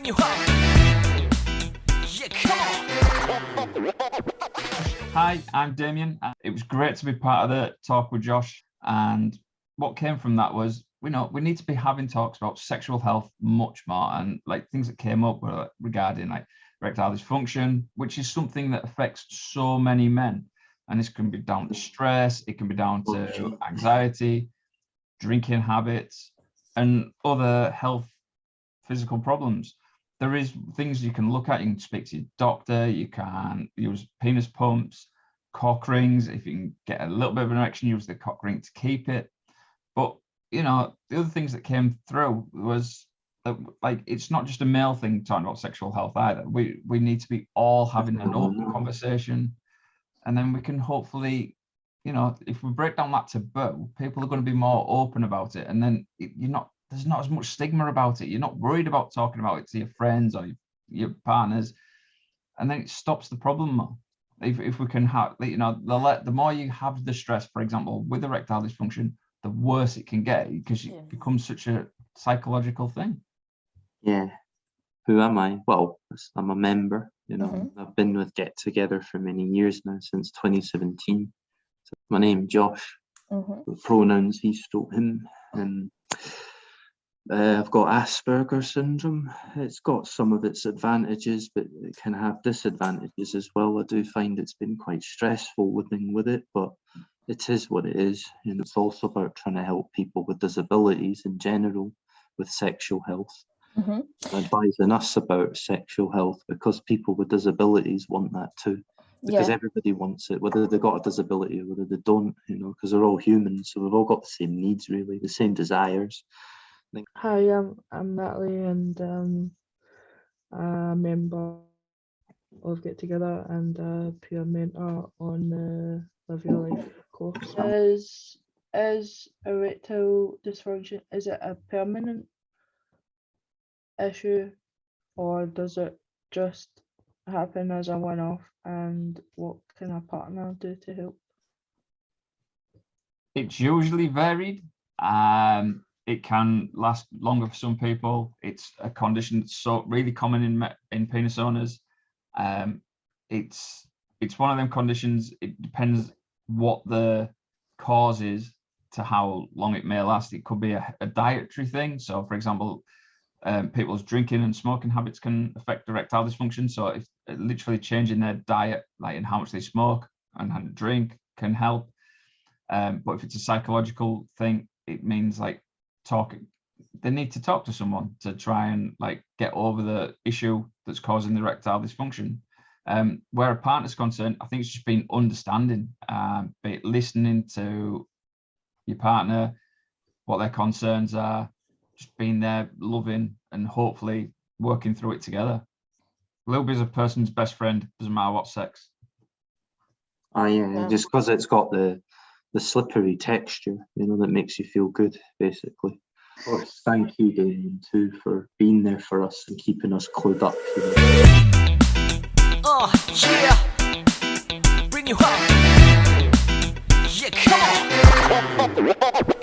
you up. Yeah, come on. Hi, I'm Damien. It was great to be part of the talk with Josh. And what came from that was, we need to be having talks about sexual health much more. And like things that came up were regarding like erectile dysfunction, which is something that affects so many men. And this can be down to stress, it can be down to anxiety, drinking habits, and other health physical problems. There is things you can look at. You can speak to your doctor. You can use penis pumps, cock rings. If you can get a little bit of an erection, use the cock ring to keep it. But the other things that came through was that, like, it's not just a male thing talking about sexual health either. We need to be all having an open conversation, and then we can hopefully, if we break down that taboo, people are going to be more open about it, and then there's not as much stigma about it. You're not worried about talking about it to your friends or your partners, and then it stops the problem more. If we can have, the more you have the stress, for example, with erectile dysfunction, the worse it can get because it becomes such a psychological thing. Yeah. Who am I? Well, I'm a member. I've been with Get Together for many years now, since 2017. So my name Josh. The pronouns he/him, and I've got Asperger's syndrome. It's got some of its advantages, but it can have disadvantages as well. I do find it's been quite stressful living with it, but it is what it is. And it's also about trying to help people with disabilities in general with sexual health. Advising us about sexual health, because people with disabilities want that too. Because everybody wants it, whether they've got a disability or whether they don't, because they're all humans. So we've all got the same needs, really, the same desires. Hi, I'm Natalie, and I'm a member of Get Together and a peer mentor on the Live Your Life course. Is erectile dysfunction, is it a permanent issue, or does it just happen as a one-off, and what can a partner do to help? It's usually varied. It can last longer for some people. It's a condition that's so really common in penis owners. It's one of them conditions. It depends what the cause is to how long it may last. It could be a dietary thing. So, for example, people's drinking and smoking habits can affect erectile dysfunction. So, if literally changing their diet, like in how much they smoke and how to drink, can help. But if it's a psychological thing, it means like they need to talk to someone to try and like get over the issue that's causing the erectile dysfunction. Where a partner's concerned, I think it's just being understanding, listening to your partner, what their concerns are, just being there, loving, and hopefully working through it together. Lube is a person's best friend, doesn't matter what sex. Just because it's got the slippery texture, that makes you feel good, basically. Of course, thank you, Damien, too, for being there for us and keeping us clued up. Yeah. Bring you up. Yeah, come on.